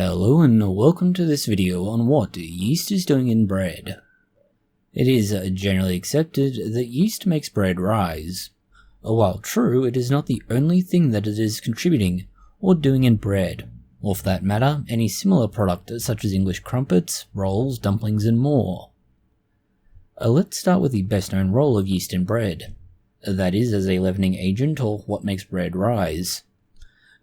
Hello and welcome to this video on what yeast is doing in bread. It is generally accepted that yeast makes bread rise. While true, it is not the only thing that it is contributing or doing in bread, or for that matter, any similar product such as English crumpets, rolls, dumplings and more. Let's start with the best known role of yeast in bread. That is as a leavening agent or what makes bread rise.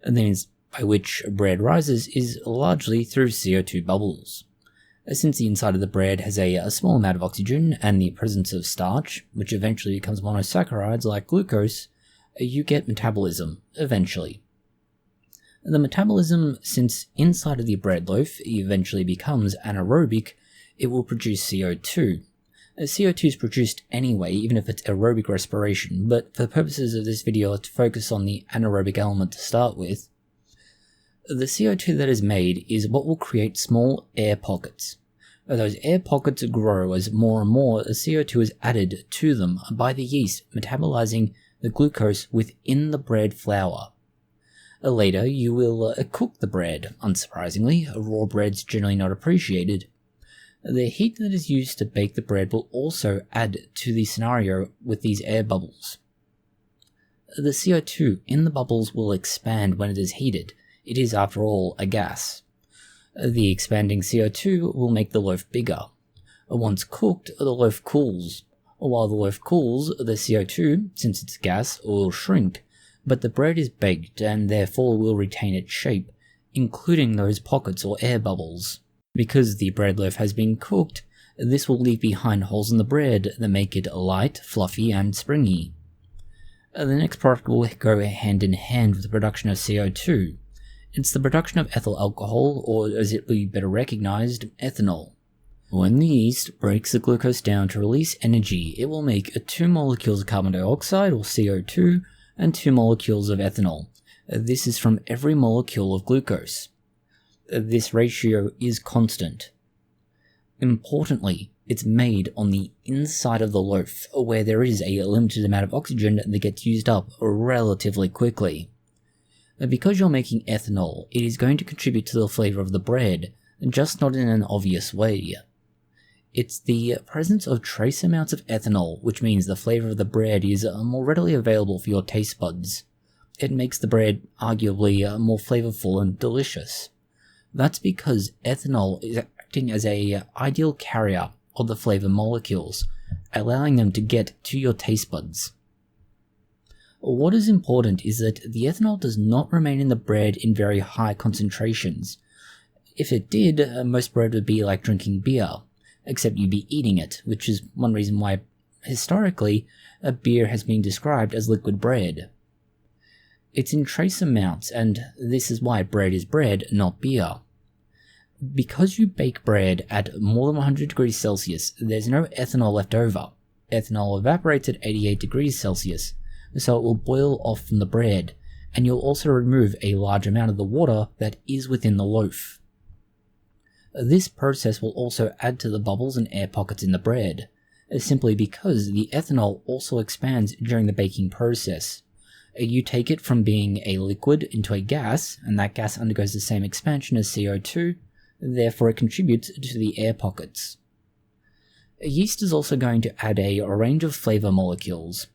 And then by which bread rises is largely through CO2 bubbles. Since the inside of the bread has a small amount of oxygen and the presence of starch, which eventually becomes monosaccharides like glucose, you get metabolism, eventually. The metabolism, since inside of the bread loaf eventually becomes anaerobic, it will produce CO2. CO2 is produced anyway, even if it's aerobic respiration, but for the purposes of this video, let's focus on the anaerobic element to start with. The CO2 that is made is what will create small air pockets. Those air pockets grow as more and more CO2 is added to them by the yeast metabolizing the glucose within the bread flour. Later, you will cook the bread. Unsurprisingly, raw bread's generally not appreciated. The heat that is used to bake the bread will also add to the scenario with these air bubbles. The CO2 in the bubbles will expand when it is heated. It is, after all, a gas. The expanding CO2 will make the loaf bigger. Once cooked, the loaf cools. While the loaf cools, the CO2, since it's gas, will shrink, but the bread is baked and therefore will retain its shape, including those pockets or air bubbles. Because the bread loaf has been cooked, this will leave behind holes in the bread that make it light, fluffy, and springy. The next product will go hand in hand with the production of CO2. It's the production of ethyl alcohol, or as it would be better recognized, ethanol. When the yeast breaks the glucose down to release energy, it will make 2 molecules of carbon dioxide, or CO2, and 2 molecules of ethanol. This is from every molecule of glucose. This ratio is constant. Importantly, it's made on the inside of the loaf, where there is a limited amount of oxygen that gets used up relatively quickly. Because you're making ethanol, it is going to contribute to the flavor of the bread, just not in an obvious way. It's the presence of trace amounts of ethanol, which means the flavor of the bread is more readily available for your taste buds. It makes the bread arguably more flavorful and delicious. That's because ethanol is acting as an ideal carrier of the flavor molecules, allowing them to get to your taste buds. What is important is that the ethanol does not remain in the bread in very high concentrations. If it did, most bread would be like drinking beer, except you'd be eating it, which is one reason why, historically, a beer has been described as liquid bread. It's in trace amounts, and this is why bread is bread, not beer. Because you bake bread at more than 100 degrees Celsius, there's no ethanol left over. Ethanol evaporates at 88 degrees Celsius. So it will boil off from the bread, and you'll also remove a large amount of the water that is within the loaf. This process will also add to the bubbles and air pockets in the bread, simply because the ethanol also expands during the baking process. You take it from being a liquid into a gas, and that gas undergoes the same expansion as CO2, therefore it contributes to the air pockets. Yeast is also going to add a range of flavor molecules.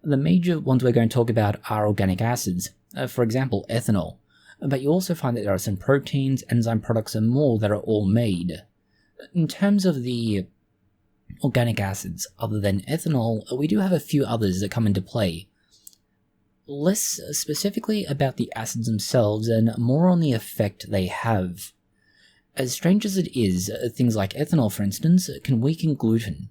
The major ones we're going to talk about are organic acids, for example ethanol, but you also find that there are some proteins, enzyme products and more that are all made. In terms of the organic acids, other than ethanol, we do have a few others that come into play. Less specifically about the acids themselves and more on the effect they have. As strange as it is, things like ethanol for instance can weaken gluten,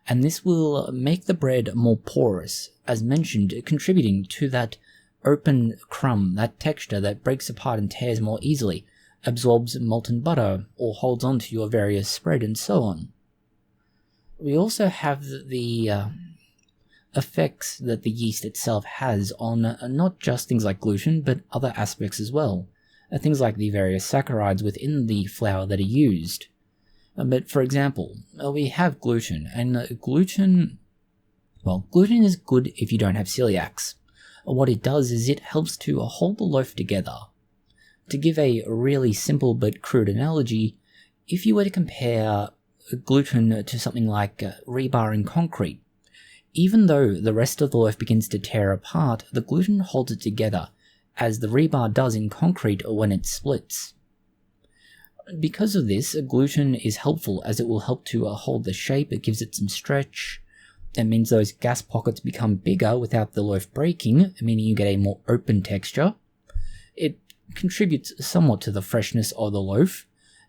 and this will make the bread more porous, as mentioned, contributing to that open crumb, that texture that breaks apart and tears more easily, absorbs molten butter, or holds on to your various spread, and so on. We also have the effects that the yeast itself has on not just things like gluten, but other aspects as well. Things like the various saccharides within the flour that are used. But for example, we have gluten, and gluten is good if you don't have celiacs. What it does is it helps to hold the loaf together. To give a really simple but crude analogy, if you were to compare gluten to something like rebar in concrete, even though the rest of the loaf begins to tear apart, the gluten holds it together, as the rebar does in concrete when it splits. Because of this, gluten is helpful as it will help to hold the shape, it gives it some stretch. It means those gas pockets become bigger without the loaf breaking, meaning you get a more open texture. It contributes somewhat to the freshness of the loaf,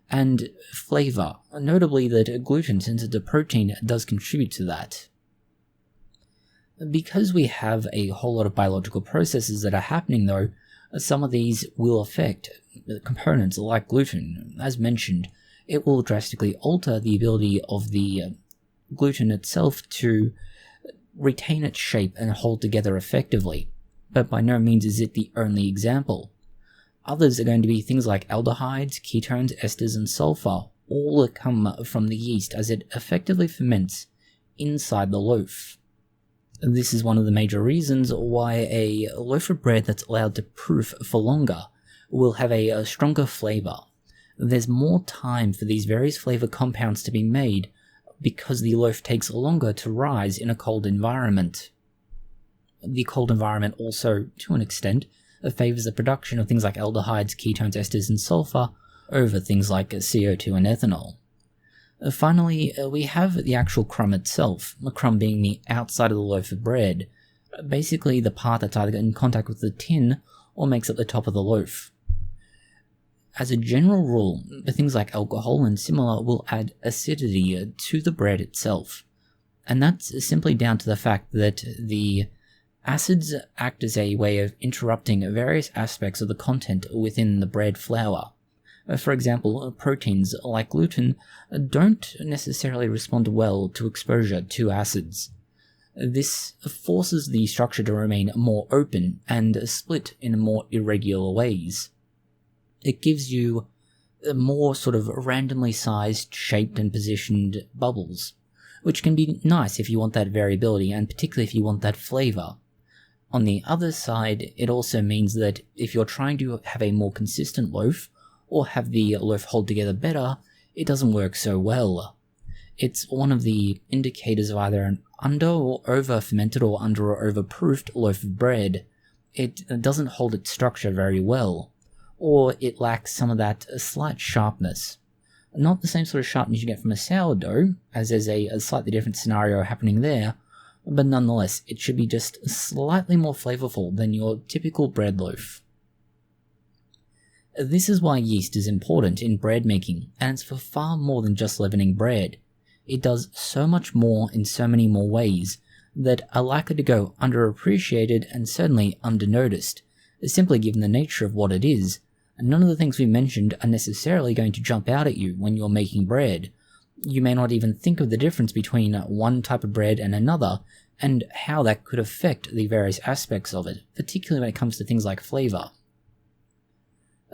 and flavor, notably that gluten, since it's a protein, does contribute to that. Because we have a whole lot of biological processes that are happening though, some of these will affect components like gluten. As mentioned, it will drastically alter the ability of the gluten itself to retain its shape and hold together effectively, but by no means is it the only example. Others are going to be things like aldehydes, ketones, esters, and sulfur, all that come from the yeast as it effectively ferments inside the loaf. This is one of the major reasons why a loaf of bread that's allowed to proof for longer will have a stronger flavor. There's more time for these various flavor compounds to be made because the loaf takes longer to rise in a cold environment. The cold environment also, to an extent, favors the production of things like aldehydes, ketones, esters, and sulfur over things like CO2 and ethanol. Finally, we have the actual crumb itself, the crumb being the outside of the loaf of bread, basically the part that's either in contact with the tin or makes up the top of the loaf. As a general rule, things like alcohol and similar will add acidity to the bread itself, and that's simply down to the fact that the acids act as a way of interrupting various aspects of the content within the bread flour. For example, proteins like gluten don't necessarily respond well to exposure to acids. This forces the structure to remain more open and split in more irregular ways. It gives you more sort of randomly sized, shaped, and positioned bubbles, which can be nice if you want that variability and particularly if you want that flavor. On the other side, it also means that if you're trying to have a more consistent loaf, or have the loaf hold together better, it doesn't work so well. It's one of the indicators of either an under or over fermented or under or over proofed loaf of bread. It doesn't hold its structure very well, or it lacks some of that slight sharpness. Not the same sort of sharpness you get from a sourdough, as there's a slightly different scenario happening there, but nonetheless, it should be just slightly more flavorful than your typical bread loaf. This is why yeast is important in bread making, and it's for far more than just leavening bread. It does so much more in so many more ways that are likely to go underappreciated and certainly undernoticed, simply given the nature of what it is, and none of the things we mentioned are necessarily going to jump out at you when you're making bread. You may not even think of the difference between one type of bread and another, and how that could affect the various aspects of it, particularly when it comes to things like flavor.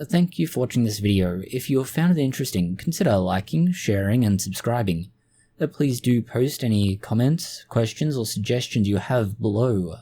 Thank you for watching this video. If you have found it interesting, consider liking, sharing, and subscribing. Please do post any comments, questions, or suggestions you have below.